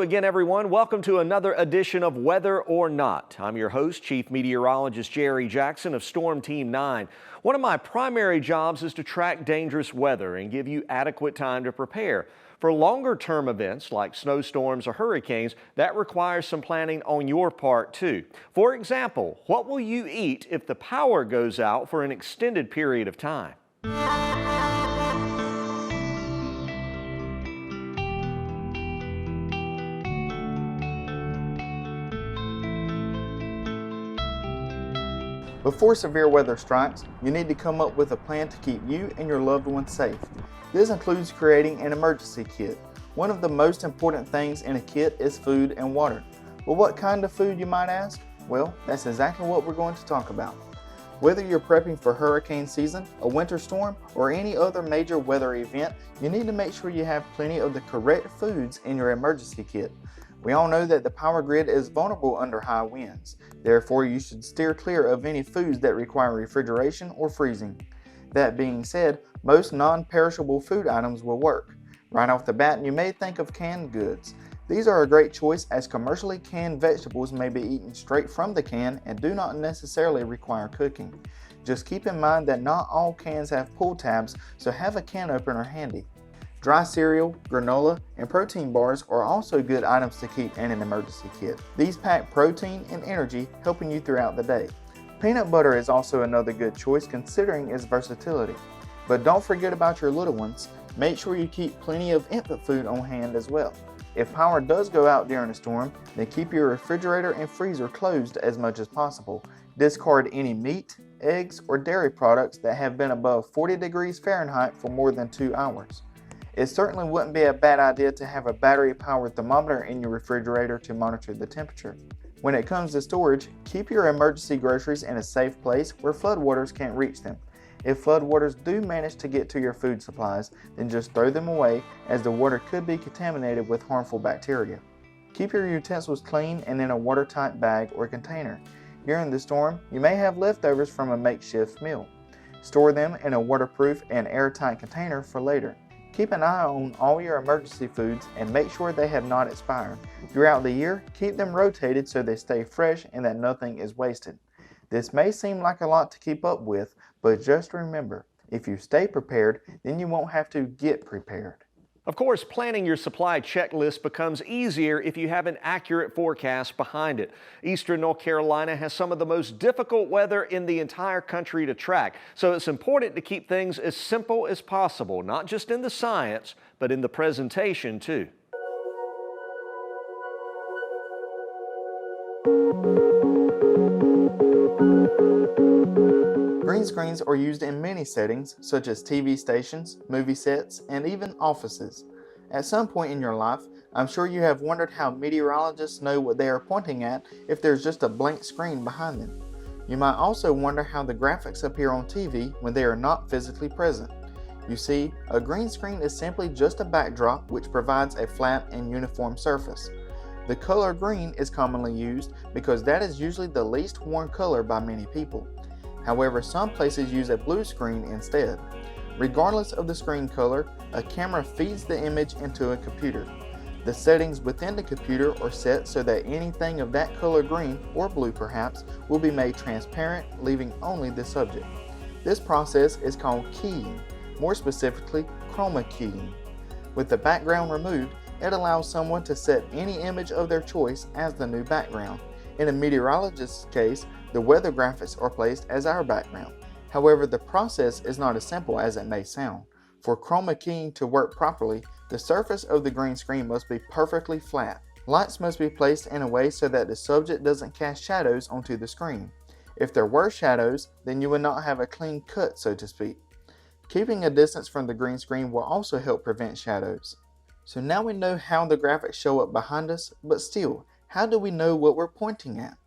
again, everyone. Welcome to another edition of Weather or Not. I'm your host, Chief Meteorologist Jerry Jackson of Storm Team 9. One of my primary jobs is to track dangerous weather and give you adequate time to prepare. For longer-term events like snowstorms or hurricanes, that requires some planning on your part too. For example, what will you eat if the power goes out for an extended period of time? Before severe weather strikes, you need to come up with a plan to keep you and your loved ones safe. This includes creating an emergency kit. One of the most important things in a kit is food and water. But what kind of food, you might ask? Well, that's exactly what we're going to talk about. Whether you're prepping for hurricane season, a winter storm, or any other major weather event, you need to make sure you have plenty of the correct foods in your emergency kit. We all know that the power grid is vulnerable under high winds. Therefore, you should steer clear of any foods that require refrigeration or freezing. That being said, most non-perishable food items will work. Right off the bat, you may think of canned goods. These are a great choice as commercially canned vegetables may be eaten straight from the can and do not necessarily require cooking. Just keep in mind that not all cans have pull tabs, so have a can opener handy. Dry cereal, granola, and protein bars are also good items to keep in an emergency kit. These pack protein and energy, helping you throughout the day. Peanut butter is also another good choice considering its versatility. But don't forget about your little ones. Make sure you keep plenty of infant food on hand as well. If power does go out during a storm, then keep your refrigerator and freezer closed as much as possible. Discard any meat, eggs, or dairy products that have been above 40 degrees Fahrenheit for more than 2 hours. It certainly wouldn't be a bad idea to have a battery-powered thermometer in your refrigerator to monitor the temperature. When it comes to storage, keep your emergency groceries in a safe place where floodwaters can't reach them. If floodwaters do manage to get to your food supplies, then just throw them away as the water could be contaminated with harmful bacteria. Keep your utensils clean and in a watertight bag or container. During the storm, you may have leftovers from a makeshift meal. Store them in a waterproof and airtight container for later. Keep an eye on all your emergency foods and make sure they have not expired. Throughout the year, keep them rotated so they stay fresh and that nothing is wasted. This may seem like a lot to keep up with, but just remember, if you stay prepared, then you won't have to get prepared. Of course, planning your supply checklist becomes easier if you have an accurate forecast behind it. Eastern North Carolina has some of the most difficult weather in the entire country to track, so it's important to keep things as simple as possible, not just in the science, but in the presentation too. Green screens are used in many settings, such as TV stations, movie sets, and even offices. At some point in your life, I'm sure you have wondered how meteorologists know what they are pointing at if there's just a blank screen behind them. You might also wonder how the graphics appear on TV when they are not physically present. You see, a green screen is simply just a backdrop which provides a flat and uniform surface. The color green is commonly used because that is usually the least worn color by many people. However, some places use a blue screen instead. Regardless of the screen color, a camera feeds the image into a computer. The settings within the computer are set so that anything of that color green, or blue perhaps, will be made transparent, leaving only the subject. This process is called keying, more specifically chroma keying. With the background removed, it allows someone to set any image of their choice as the new background. In a meteorologist's case, the weather graphics are placed as our background. However, the process is not as simple as it may sound. For chroma keying to work properly, the surface of the green screen must be perfectly flat. Lights must be placed in a way so that the subject doesn't cast shadows onto the screen. If there were shadows, then you would not have a clean cut, so to speak. Keeping a distance from the green screen will also help prevent shadows. So now we know how the graphics show up behind us, but still, how do we know what we're pointing at?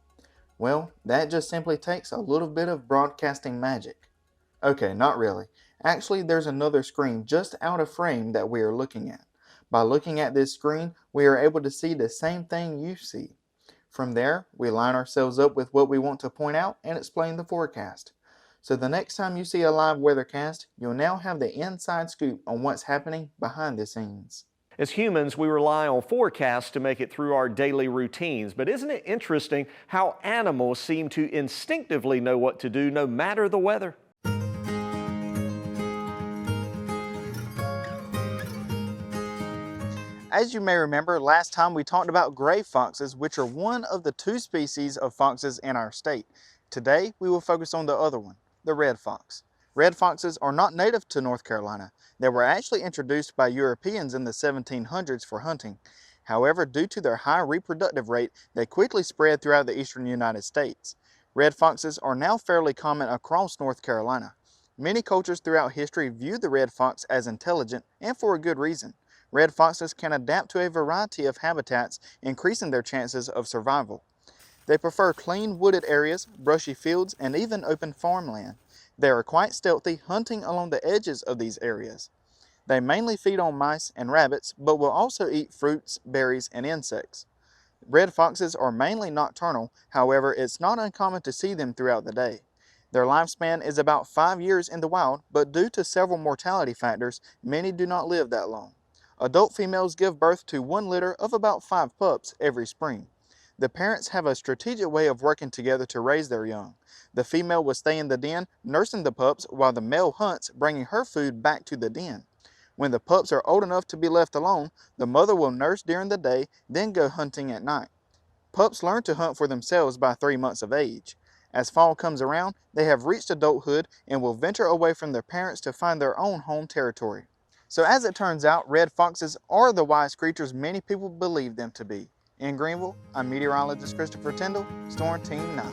Well, that just simply takes a little bit of broadcasting magic. Okay, not really. Actually, there's another screen just out of frame that we are looking at. By looking at this screen, we are able to see the same thing you see. From there, we line ourselves up with what we want to point out and explain the forecast. So the next time you see a live weathercast, you'll now have the inside scoop on what's happening behind the scenes. As humans, we rely on forecasts to make it through our daily routines, but isn't it interesting how animals seem to instinctively know what to do no matter the weather? As you may remember, last time we talked about gray foxes, which are one of the 2 species of foxes in our state. Today, we will focus on the other one, the red fox. Red foxes are not native to North Carolina. They were actually introduced by Europeans in the 1700s for hunting. However, due to their high reproductive rate, they quickly spread throughout the eastern United States. Red foxes are now fairly common across North Carolina. Many cultures throughout history view the red fox as intelligent, and for a good reason. Red foxes can adapt to a variety of habitats, increasing their chances of survival. They prefer clean wooded areas, brushy fields, and even open farmland. They are quite stealthy, hunting along the edges of these areas. They mainly feed on mice and rabbits, but will also eat fruits, berries, and insects. Red foxes are mainly nocturnal, however, it's not uncommon to see them throughout the day. Their lifespan is about 5 years in the wild, but due to several mortality factors, many do not live that long. Adult females give birth to 1 litter of about 5 pups every spring. The parents have a strategic way of working together to raise their young. The female will stay in the den, nursing the pups, while the male hunts, bringing her food back to the den. When the pups are old enough to be left alone, the mother will nurse during the day, then go hunting at night. Pups learn to hunt for themselves by 3 months of age. As fall comes around, they have reached adulthood and will venture away from their parents to find their own home territory. So as it turns out, red foxes are the wise creatures many people believe them to be. In Greenville, I'm meteorologist Christopher Tyndall, Storm Team 9.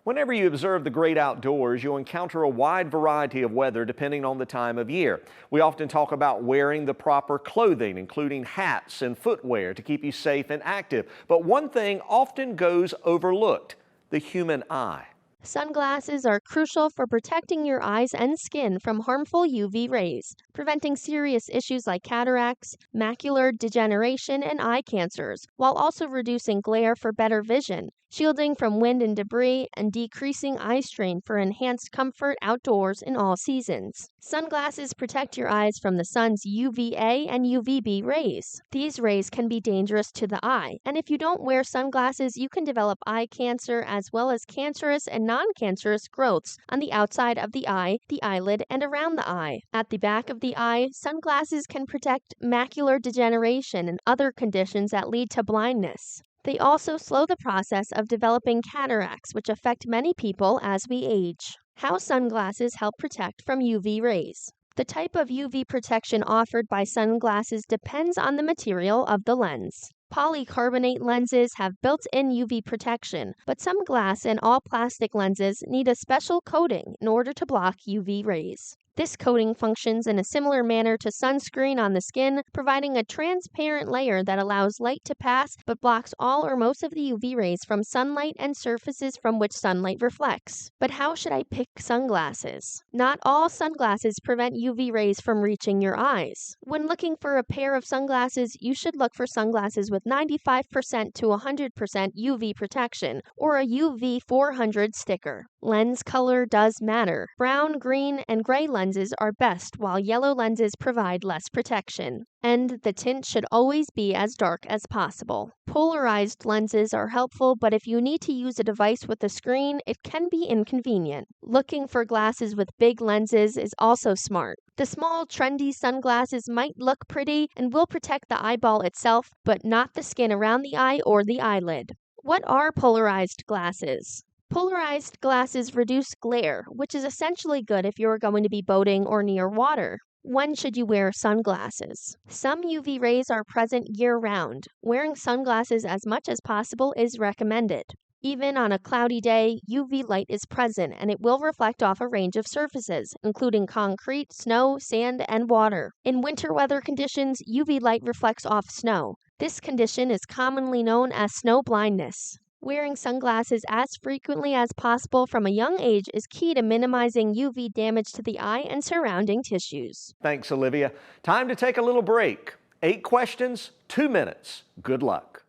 Whenever you observe the great outdoors, you'll encounter a wide variety of weather depending on the time of year. We often talk about wearing the proper clothing, including hats and footwear to keep you safe and active. But one thing often goes overlooked: the human eye. Sunglasses are crucial for protecting your eyes and skin from harmful UV rays, preventing serious issues like cataracts, macular degeneration, and eye cancers, while also reducing glare for better vision, shielding from wind and debris, and decreasing eye strain for enhanced comfort outdoors in all seasons. Sunglasses protect your eyes from the sun's UVA and UVB rays. These rays can be dangerous to the eye, and if you don't wear sunglasses, you can develop eye cancer as well as cancerous and non-cancerous growths on the outside of the eye, the eyelid, and around the eye. At the back of the eye, sunglasses can protect macular degeneration and other conditions that lead to blindness. They also slow the process of developing cataracts, which affect many people as we age. How sunglasses help protect from UV rays. The type of UV protection offered by sunglasses depends on the material of the lens. Polycarbonate lenses have built-in UV protection, but some glass and all plastic lenses need a special coating in order to block UV rays. This coating functions in a similar manner to sunscreen on the skin, providing a transparent layer that allows light to pass but blocks all or most of the UV rays from sunlight and surfaces from which sunlight reflects. But how should I pick sunglasses? Not all sunglasses prevent UV rays from reaching your eyes. When looking for a pair of sunglasses, you should look for sunglasses with 95% to 100% UV protection or a UV 400 sticker. Lens color does matter. Brown, green, and gray lenses are best, while yellow lenses provide less protection. And the tint should always be as dark as possible. Polarized lenses are helpful, but if you need to use a device with a screen, it can be inconvenient. Looking for glasses with big lenses is also smart. The small, trendy sunglasses might look pretty and will protect the eyeball itself, but not the skin around the eye or the eyelid. What are polarized glasses? Polarized glasses reduce glare, which is essentially good if you're going to be boating or near water. When should you wear sunglasses? Some UV rays are present year-round. Wearing sunglasses as much as possible is recommended. Even on a cloudy day, UV light is present and it will reflect off a range of surfaces, including concrete, snow, sand, and water. In winter weather conditions, UV light reflects off snow. This condition is commonly known as snow blindness. Wearing sunglasses as frequently as possible from a young age is key to minimizing UV damage to the eye and surrounding tissues. Thanks, Olivia. Time to take a little break. 8 questions, 2 minutes. Good luck.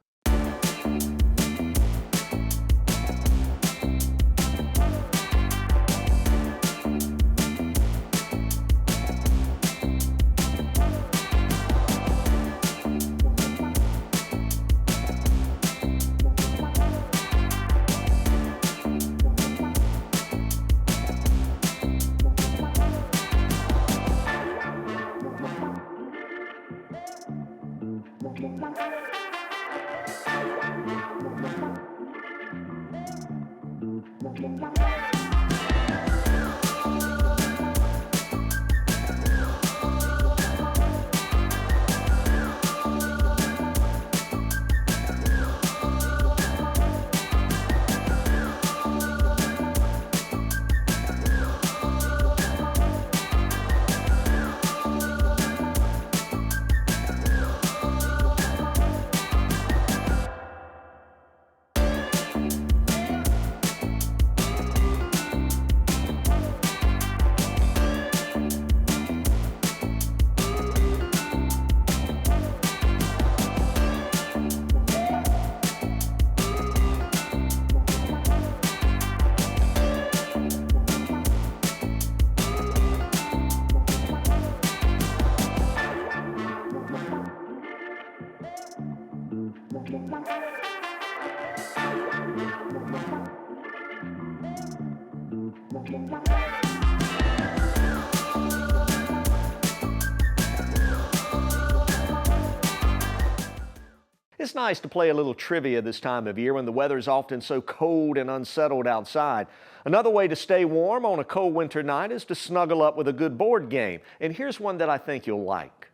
It's nice to play a little trivia this time of year when the weather is often so cold and unsettled outside. Another way to stay warm on a cold winter night is to snuggle up with a good board game. And here's one that I think you'll like.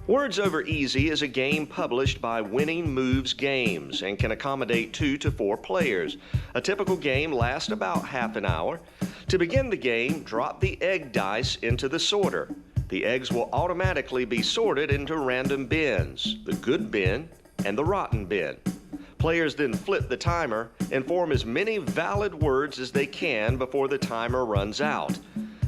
Words Over Easy is a game published by Winning Moves Games and can accommodate 2 to 4 players. A typical game lasts about half an hour. To begin the game, drop the egg dice into the sorter. The eggs will automatically be sorted into random bins, the good bin and the rotten bin. Players then flip the timer and form as many valid words as they can before the timer runs out.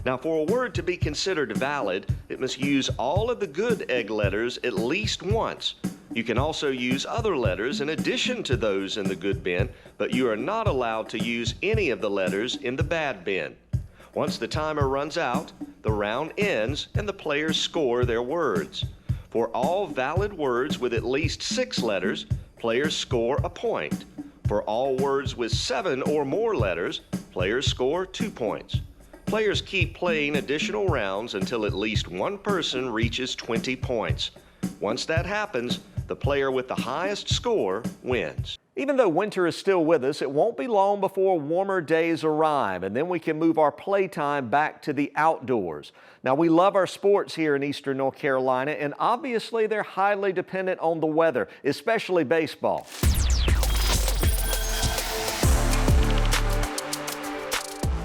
Now, for a word to be considered valid, it must use all of the good egg letters at least once. You can also use other letters in addition to those in the good bin, but you are not allowed to use any of the letters in the bad bin. Once the timer runs out, the round ends and the players score their words. For all valid words with at least 6 letters, players score a point. For all words with 7 or more letters, players score 2 points. Players keep playing additional rounds until at least one person reaches 20 points. Once that happens, the player with the highest score wins. Even though winter is still with us, it won't be long before warmer days arrive, and then we can move our playtime back to the outdoors. Now, we love our sports here in Eastern North Carolina, and obviously they're highly dependent on the weather, especially baseball.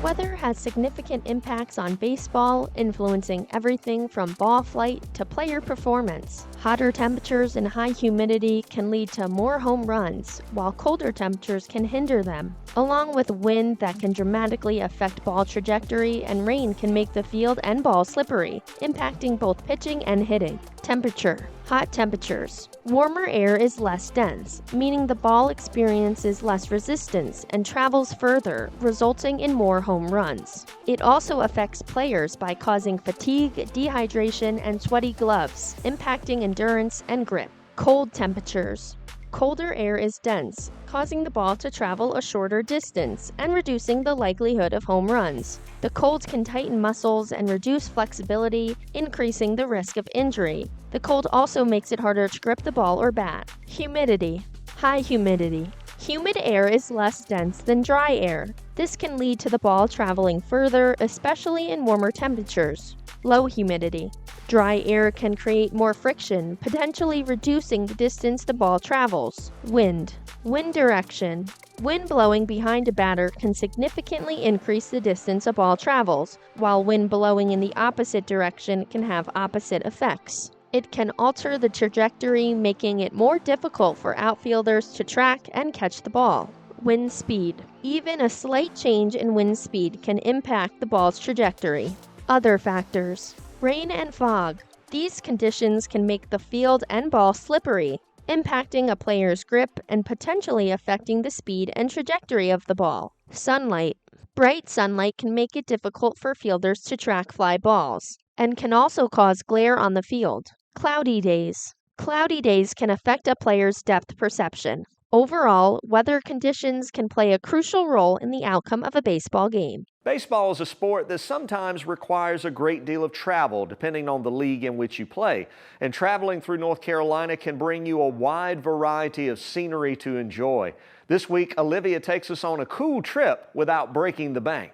Weather has significant impacts on baseball, influencing everything from ball flight to player performance. Hotter temperatures and high humidity can lead to more home runs, while colder temperatures can hinder them, along with wind that can dramatically affect ball trajectory, and rain can make the field and ball slippery, impacting both pitching and hitting. Temperature. Hot temperatures. Warmer air is less dense, meaning the ball experiences less resistance and travels further, resulting in more home runs. It also affects players by causing fatigue, dehydration, and sweaty gloves, impacting endurance and grip. Cold temperatures. Colder air is dense, causing the ball to travel a shorter distance and reducing the likelihood of home runs. The cold can tighten muscles and reduce flexibility, increasing the risk of injury. The cold also makes it harder to grip the ball or bat. Humidity. High humidity. Humid air is less dense than dry air. This can lead to the ball traveling further, especially in warmer temperatures. Low humidity. Dry air can create more friction, potentially reducing the distance the ball travels. Wind. Wind direction. Wind blowing behind a batter can significantly increase the distance a ball travels, while wind blowing in the opposite direction can have opposite effects. It can alter the trajectory, making it more difficult for outfielders to track and catch the ball. Wind speed. Even a slight change in wind speed can impact the ball's trajectory. Other factors. Rain and fog. These conditions can make the field and ball slippery, impacting a player's grip and potentially affecting the speed and trajectory of the ball. Sunlight. Bright sunlight can make it difficult for fielders to track fly balls, and can also cause glare on the field. Cloudy days. Cloudy days can affect a player's depth perception. Overall, weather conditions can play a crucial role in the outcome of a baseball game. Baseball is a sport that sometimes requires a great deal of travel, depending on the league in which you play. And traveling through North Carolina can bring you a wide variety of scenery to enjoy. This week, Olivia takes us on a cool trip without breaking the bank.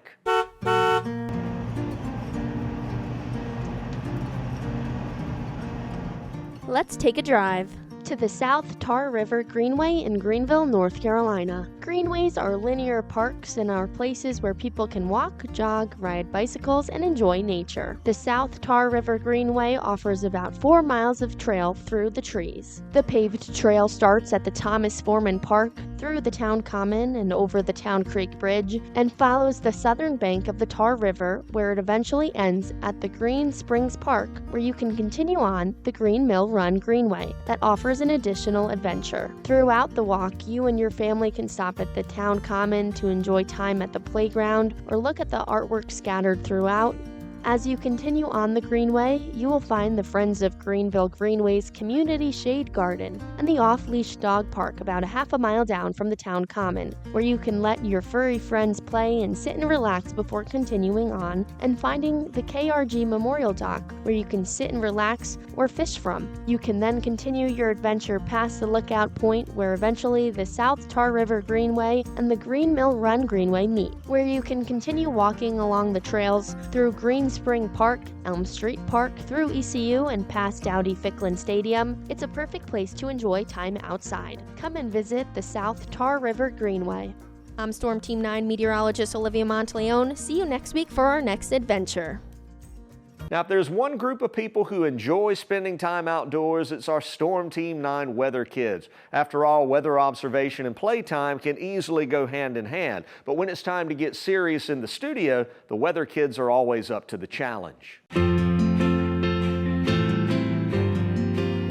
Let's take a drive to the South Tar River Greenway in Greenville, North Carolina. Greenways are linear parks and are places where people can walk, jog, ride bicycles, and enjoy nature. The South Tar River Greenway offers about 4 miles of trail through the trees. The paved trail starts at the Thomas Foreman Park, through the town common and over the Town Creek Bridge, and follows the southern bank of the Tar River, where it eventually ends at the Green Springs Park, where you can continue on the Green Mill Run Greenway that offers an additional adventure. Throughout the walk, you and your family can stop at the town common to enjoy time at the playground or look at the artwork scattered throughout. As you continue on the Greenway, you will find the Friends of Greenville Greenway's Community Shade Garden and the Off-Leash Dog Park about a half a mile down from the town common, where you can let your furry friends play and sit and relax before continuing on, and finding the KRG Memorial Dock, where you can sit and relax or fish from. You can then continue your adventure past the Lookout Point, where eventually the South Tar River Greenway and the Green Mill Run Greenway meet, where you can continue walking along the trails through Green Spring Park, Elm Street Park, through ECU and past Dowdy-Ficklin Stadium. It's a perfect place to enjoy time outside. Come and visit the South Tar River Greenway. I'm Storm Team 9 meteorologist Olivia Monteleone. See you next week for our next adventure. Now, if there's one group of people who enjoy spending time outdoors, it's our Storm Team 9 weather kids. After all, weather observation and playtime can easily go hand in hand. But when it's time to get serious in the studio, the weather kids are always up to the challenge.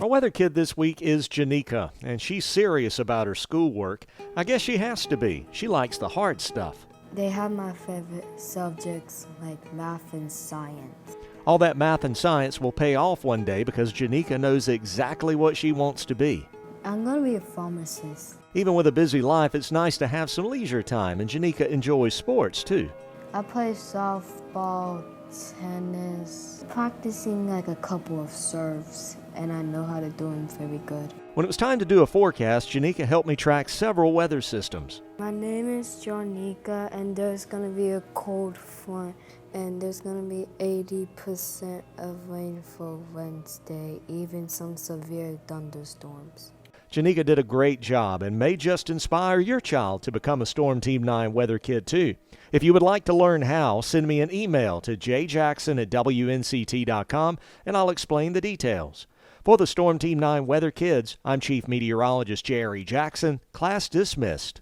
Our weather kid this week is Janika, and she's serious about her schoolwork. I guess she has to be. She likes the hard stuff. They have my favorite subjects like math and science. All that math and science will pay off one day because Janika knows exactly what she wants to be. I'm going to be a pharmacist. Even with a busy life, it's nice to have some leisure time, and Janika enjoys sports too. I play softball, tennis, practicing like a couple of serves, and I know how to do them very good. When it was time to do a forecast, Janika helped me track several weather systems. My name is Janika, and there's going to be a cold front, and there's going to be 80% of rain for Wednesday, even some severe thunderstorms. Janika did a great job and may just inspire your child to become a Storm Team 9 weather kid too. If you would like to learn how, send me an email to jjackson@WNCT.com and I'll explain the details. For the Storm Team 9 weather kids, I'm Chief Meteorologist Jerry Jackson. Class dismissed.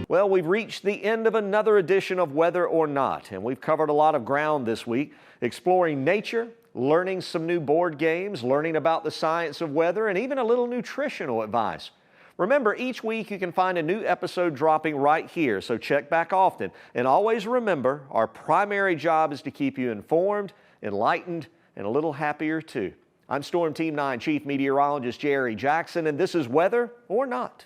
Well, we've reached the end of another edition of Weather or Not, and we've covered a lot of ground this week, exploring nature, learning some new board games, learning about the science of weather, and even a little nutritional advice. Remember, each week you can find a new episode dropping right here, so check back often. And always remember, our primary job is to keep you informed, enlightened, and a little happier too. I'm Storm Team 9 Chief Meteorologist Jerry Jackson, and this is Weather or Not.